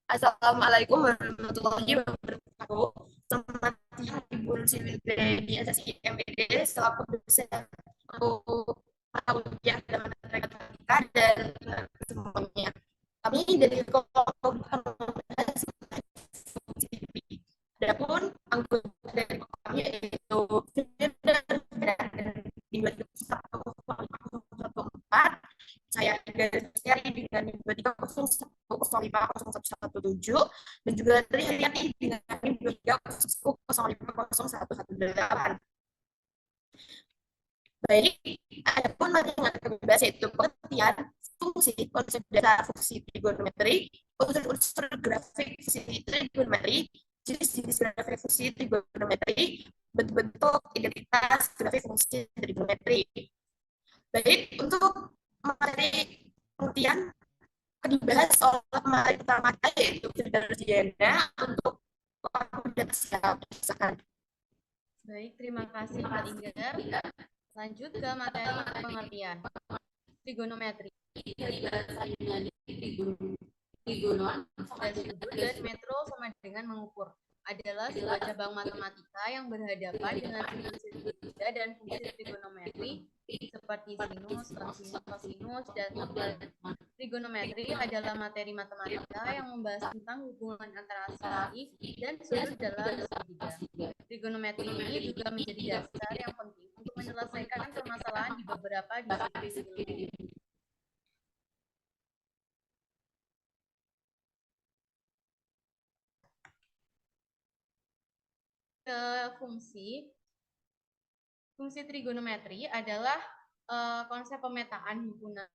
Assalamualaikum warahmatullahi wabarakatuh. Selamat siang Ibu Sivil di SSIMPD selaku dosen untuk mata kuliah dan matematika dan semuanya. Kami dari kelompok Adapun anggota dari kami yaitu di 2014 saya dari dengan 2301050117 dan juga dari Heriani dengan 2301050118. Baik, adapun materi yang kami bahas yaitu pengertian fungsi, konsep dasar fungsi trigonometri, unsur-unsur grafik fungsi trigonometri, jenis-jenis grafik fungsi trigonometri, bentuk-bentuk identitas grafik fungsi trigonometri. Baik, untuk materi pengertian dibahas oleh materi pertama yaitu Diana untuk dan silakan. Baik, terima kasih Mbak Inggar. Lanjut ke materi pengertian. Trigonometri. Sudut dan metro sama dengan mengukur adalah sebuah cabang matematika yang berhadapan dengan sudut segitiga dan fungsi trigonometri seperti sinus, kosinus, dan tan. Trigonometri adalah materi matematika yang membahas tentang hubungan antara sisi dan sudut dalam segitiga. Trigonometri ini juga menjadi dasar yang penting untuk menyelesaikan permasalahan di beberapa disiplin ilmu. Fungsi trigonometri adalah konsep pemetaan himpunan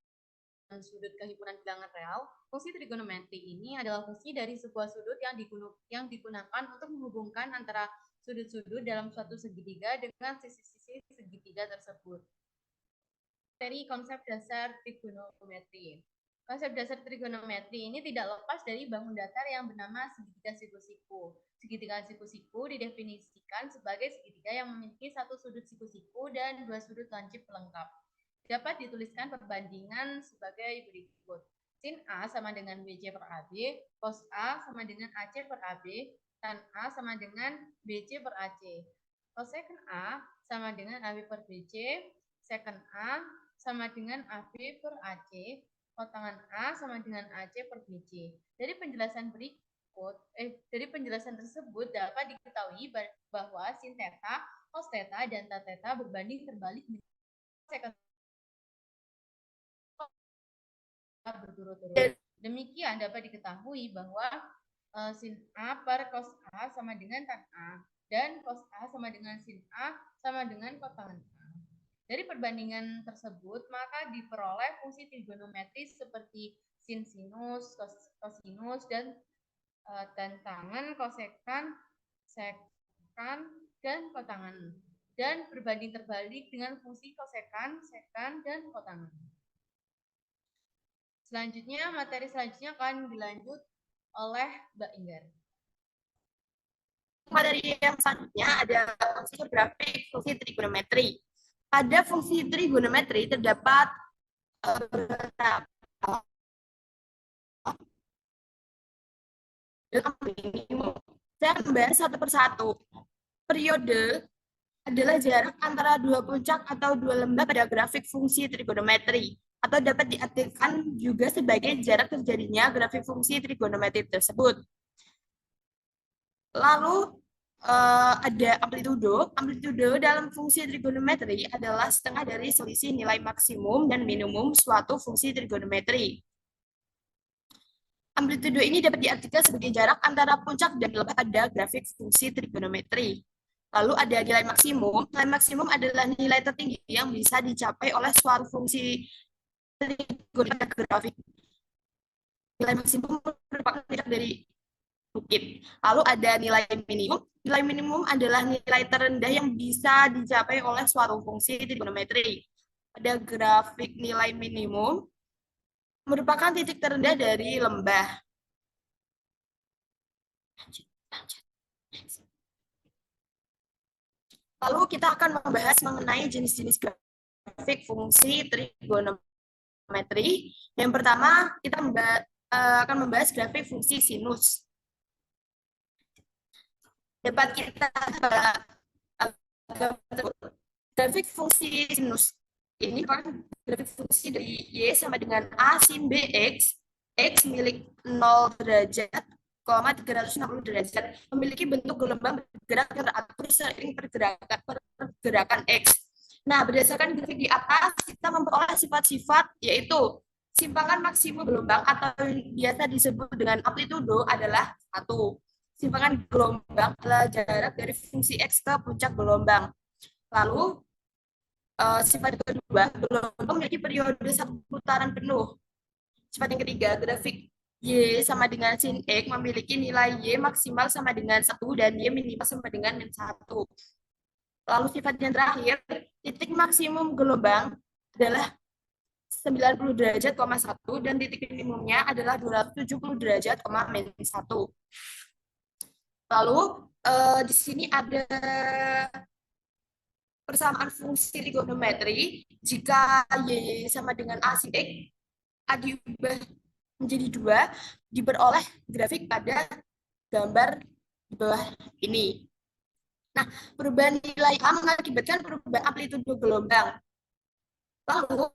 sudut ke himpunan bilangan real. Fungsi trigonometri ini adalah fungsi dari sebuah sudut yang digunakan untuk menghubungkan antara sudut-sudut dalam suatu segitiga dengan sisi-sisi segitiga tersebut. Dari konsep dasar trigonometri. Konsep dasar trigonometri ini tidak lepas dari bangun datar yang bernama segitiga siku-siku. Segitiga siku-siku didefinisikan sebagai segitiga yang memiliki satu sudut siku-siku dan dua sudut lancip pelengkap. Dapat dituliskan perbandingan sebagai berikut. Sin A sama dengan BC per AB, cos A sama dengan AC per AB, tan A sama dengan BC per AC. Cosecant A sama dengan AB per BC, secant A sama dengan AB per AC, kotangan A sama dengan AC per BC. Dari penjelasan tersebut dapat diketahui bahwa sin theta, cos theta, dan tan theta berbanding terbalik dengan secant berturut-turut. Demikian dapat diketahui bahwa sin A per cos A sama dengan tan A dan cos A sama dengan sin A sama dengan kotangan A. Dari perbandingan tersebut, maka diperoleh fungsi trigonometris seperti sin sinus, kosinus, dan tantangan, kosekan, sekan, dan kotangan. Dan berbanding terbalik dengan fungsi kosekan, sekan, dan kotangan. Selanjutnya, materi selanjutnya akan dilanjut oleh Mbak Inggar. Materi yang selanjutnya ada unsur grafik fungsi trigonometri. Pada fungsi trigonometri terdapat beberapa minimum. Saya akan membahas satu persatu. Periode adalah jarak antara dua puncak atau dua lembah pada grafik fungsi trigonometri, atau dapat diartikan juga sebagai jarak terjadinya grafik fungsi trigonometri tersebut. Lalu ada amplitudo. Amplitudo dalam fungsi trigonometri adalah setengah dari selisih nilai maksimum dan minimum suatu fungsi trigonometri. Amplitudo ini dapat diartikan sebagai jarak antara puncak dan lembah pada grafik fungsi trigonometri. Lalu ada nilai maksimum. Nilai maksimum adalah nilai tertinggi yang bisa dicapai oleh suatu fungsi trigonometri grafik. Nilai maksimum merupakan puncak dari bukit. Lalu ada nilai minimum. Nilai minimum adalah nilai terendah yang bisa dicapai oleh suatu fungsi trigonometri. Pada grafik nilai minimum merupakan titik terendah dari lembah. Lalu kita akan membahas mengenai jenis-jenis grafik fungsi trigonometri. Yang pertama, kita akan membahas grafik fungsi sinus. Dapat kita grafik fungsi sinus ini kan grafik fungsi dari Y sama dengan A sin BX, X milik 0 derajat, 360 derajat, memiliki bentuk gelombang bergerak yang teratur seiring pergerakan X. Nah, berdasarkan grafik di atas, kita memperoleh sifat-sifat, yaitu simpangan maksimum gelombang atau biasa disebut dengan amplitudo adalah 1. Simpangan gelombang adalah jarak dari fungsi X ke puncak gelombang. Lalu, sifat kedua, gelombang memiliki periode satu putaran penuh. Sifat yang ketiga, grafik Y sama dengan sin X memiliki nilai Y maksimal sama dengan 1 dan Y minimal sama dengan 1. Lalu sifat yang terakhir, titik maksimum gelombang adalah 90 derajat, 1 dan titik minimumnya adalah 270 derajat, min 1. Lalu di sini ada persamaan fungsi trigonometri jika Y sama dengan A sin X A diubah menjadi 2 diperoleh grafik pada gambar di bawah ini. Nah, perubahan nilai A mengakibatkan perubahan amplitudo gelombang. Lalu,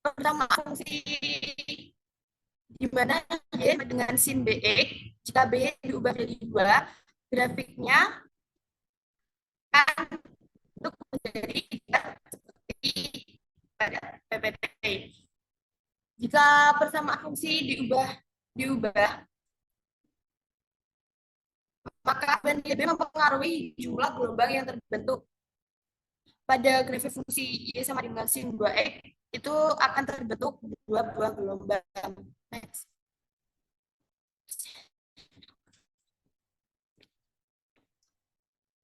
pertama fungsi di mana Y dengan sin BX, jika B diubah menjadi 2, grafiknya akan untuk menjadi seperti pada PPT. Jika persamaan fungsi diubah, maka BNPB mempengaruhi jumlah gelombang yang terbentuk. Pada grafik fungsi Y sama dengan sin 2X, itu akan terbentuk 2 buah gelombang. Next.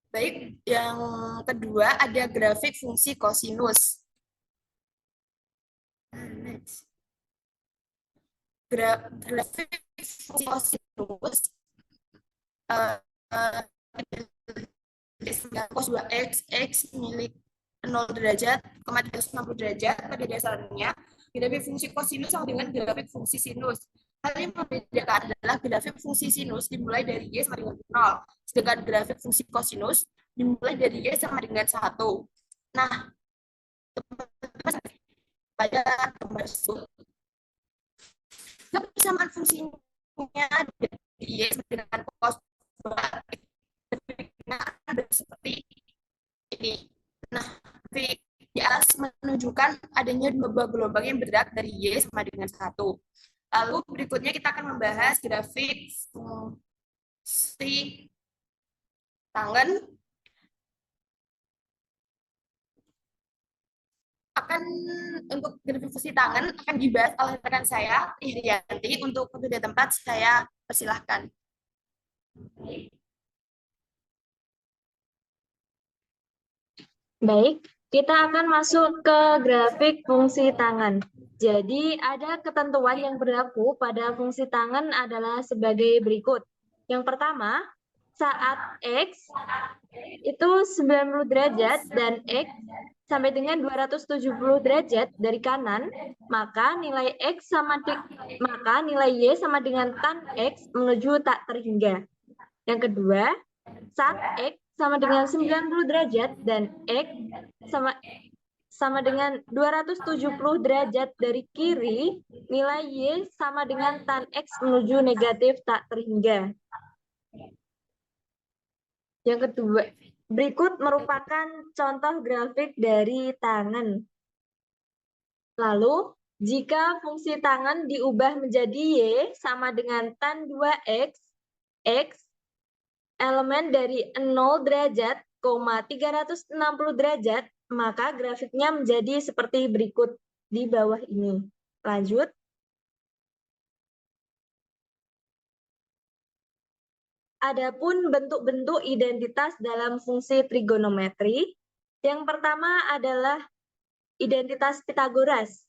Baik, yang kedua ada grafik fungsi kosinus. Next. Grafik fungsi kosinus cos 2x, x milik 0 derajat, 360 derajat pada dasarnya, grafik fungsi kosinus sama dengan grafik fungsi sinus. Hal yang membedakan adalah grafik fungsi sinus dimulai dari Y sama dengan 0, sedangkan grafik fungsi kosinus dimulai dari Y sama dengan 1. Nah, teman-teman pada gambar persamaan fungsinya dari Y sama dengan cos 2x seperti ini. Nah, di atas menunjukkan adanya 2 buah gelombang yang bergerak dari Y sama dengan 1. Lalu berikutnya kita akan membahas grafik fungsi tangen. Untuk grafik fungsi tangen akan dibahas oleh rekan saya, Irianti. Untuk waktu tempat saya persilahkan. Baik, kita akan masuk ke grafik fungsi tangan. Jadi, ada ketentuan yang berlaku pada fungsi tangan adalah sebagai berikut. Yang pertama, saat X itu 90 derajat dan X sampai dengan 270 derajat dari kanan, maka nilai Y sama dengan tan X menuju tak terhingga. Yang kedua, saat X sama dengan 90 derajat dan X sama dengan 270 derajat dari kiri, nilai Y sama dengan tan X menuju negatif tak terhingga. Yang kedua, berikut merupakan contoh grafik dari tangan. Lalu, jika fungsi tangan diubah menjadi Y sama dengan tan 2X, X elemen dari 0 derajat, 360 derajat, maka grafiknya menjadi seperti berikut di bawah ini. Lanjut. Adapun bentuk-bentuk identitas dalam fungsi trigonometri, yang pertama adalah identitas Pythagoras.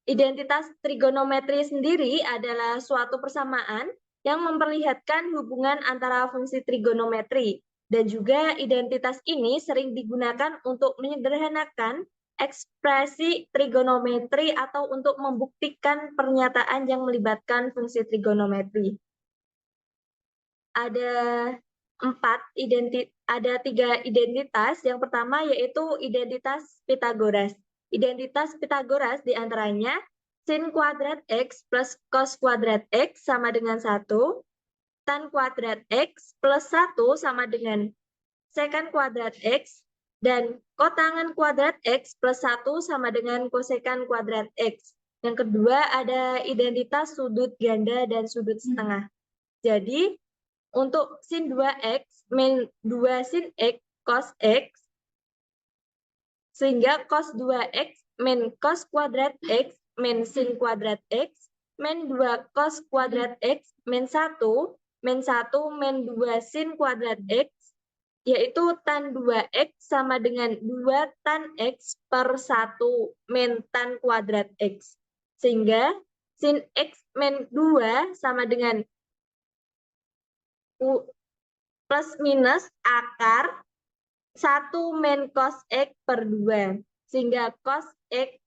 Identitas trigonometri sendiri adalah suatu persamaan yang memperlihatkan hubungan antara fungsi trigonometri Dan juga identitas ini sering digunakan untuk menyederhanakan ekspresi trigonometri atau untuk membuktikan pernyataan yang melibatkan fungsi trigonometri. Ada tiga identitas. Yang pertama yaitu identitas Pythagoras. Identitas Pythagoras diantaranya sin kuadrat X plus cos kuadrat X sama dengan 1, tan kuadrat X plus 1 sama dengan secant kuadrat X, dan kotangen kuadrat X plus 1 sama dengan kosekan kuadrat X. Yang kedua ada identitas sudut ganda dan sudut setengah. Jadi, untuk sin 2X min 2 sin X cos X, sehingga cos 2X min cos kuadrat X min sin kuadrat X min 2 cos kuadrat X min 1 min 2 sin kuadrat X, yaitu tan 2X sama dengan 2 tan X per 1 min tan kuadrat X. Sehingga sin X min 2 sama dengan plus minus akar 1 min cos X per 2. Sehingga cos X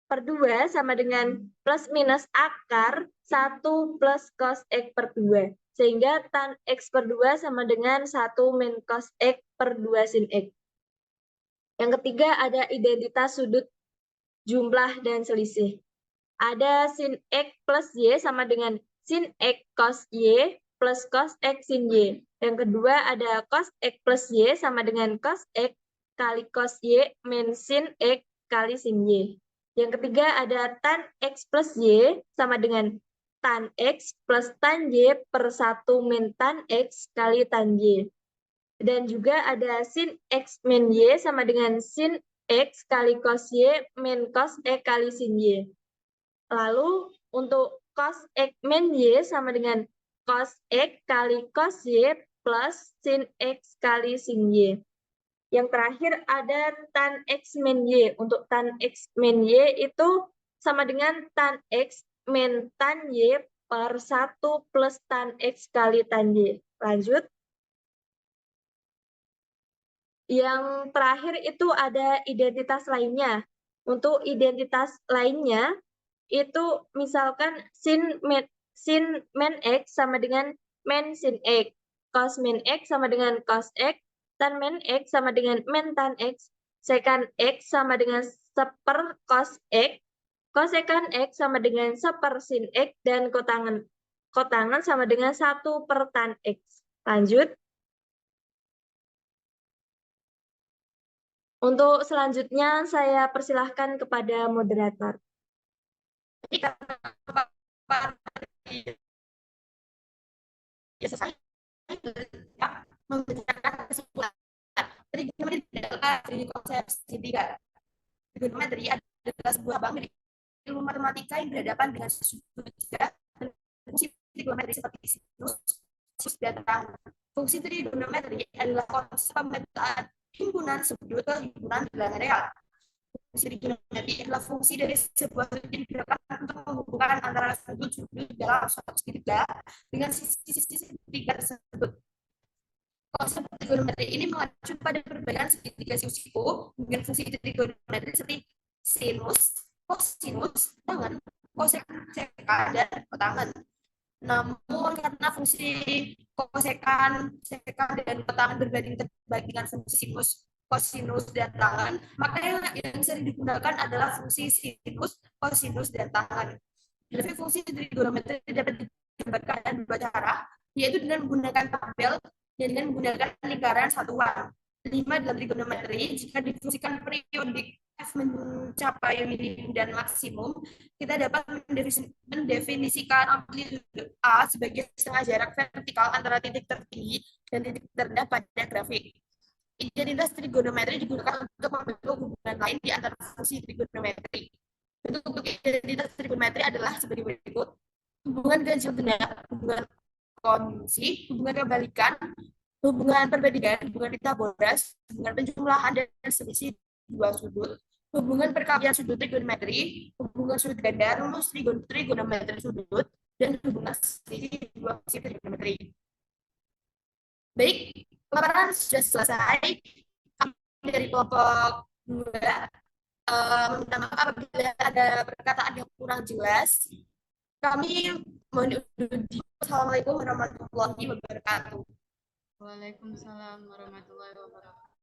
per 2 sama dengan plus minus akar 1 plus cos X per 2. Sehingga tan X per 2 sama dengan 1 min cos X per 2 sin X. Yang ketiga ada identitas sudut jumlah dan selisih. Ada sin X plus Y sama dengan sin X cos Y plus cos X sin Y. Yang kedua ada cos X plus Y sama dengan cos X kali cos Y min sin X kali sin Y. Yang ketiga ada tan X plus Y sama dengan tan X plus tan Y per 1 min tan X kali tan Y. Dan juga ada sin X min Y sama dengan sin X kali cos Y min cos X kali sin Y. Lalu untuk cos X min Y sama dengan cos X kali cos Y plus sin X kali sin Y. Yang terakhir ada tan X min Y. Untuk tan X min Y itu sama dengan tan X min tan Y per 1 plus tan X kali tan Y. Lanjut. Yang terakhir itu ada identitas lainnya. Untuk identitas lainnya, itu misalkan sin min X sama dengan min sin X. Cos min X sama dengan cos X. Tan min X sama dengan min tan X. Secant X sama dengan seper cos X. Kosekan X sama dengan seper sin X. Dan kotangen sama dengan 1 per tan X. Lanjut. Untuk selanjutnya, saya persilahkan kepada moderator. Trigonometri adalah sebuah bank dari ilmu matematika yang berhadapan dengan sudut dan fungsi trigonometri seperti sinus dan tan. Fungsi trigonometri adalah konsep pemetaan himpunan sudut ke himpunan bilangan real. Fungsi trigonometri adalah fungsi dari sebuah sudut yang digunakan untuk menghubungkan antara sudut-sudut dalam suatu segitiga dengan sisi-sisi segitiga tersebut. Konsep trigonometri ini mengacu pada perbedaan segitiga siku dengan fungsi trigonometri seperti sinus, kosinus, tangen, kosekan, dan kotangen. Namun karena fungsi kosekan, sekan, dan kotangen berbanding terbalik dengan fungsi sinus, kosinus, dan tangen, maka yang sering digunakan adalah fungsi sinus, kosinus, dan tangen. Grafik fungsi trigonometri dapat digambarkan dengan dua cara, yaitu dengan menggunakan tabel dan dengan menggunakan lingkaran satuan. 5 dalam trigonometri, jika difungsikan periodik F mencapai minimum dan maksimum, kita dapat mendefinisikan amplitude A sebagai setengah jarak vertikal antara titik tertinggi dan titik terendah pada grafik. Identitas trigonometri digunakan untuk membentuk hubungan lain di antara fungsi trigonometri. Bentuk identitas trigonometri adalah sebagai berikut: hubungan ganjil genap, hubungan konjungsi, hubungan kebalikan, hubungan perbandingan, hubungan Pythagoras, hubungan penjumlahan dan selisih dua sudut, hubungan perkalian sudut trigonometri, hubungan sudut ganda, rumus trigonometri sudut, dan hubungan selisih dua fungsi trigonometri. Baik, Pemaparan sudah selesai. Kami dari kelompok 2 minta maaf apabila ada perkataan yang kurang jelas. Kami mohon undur diri. Assalamualaikum warahmatullahi wabarakatuh. Waalaikumsalam warahmatullahi wabarakatuh.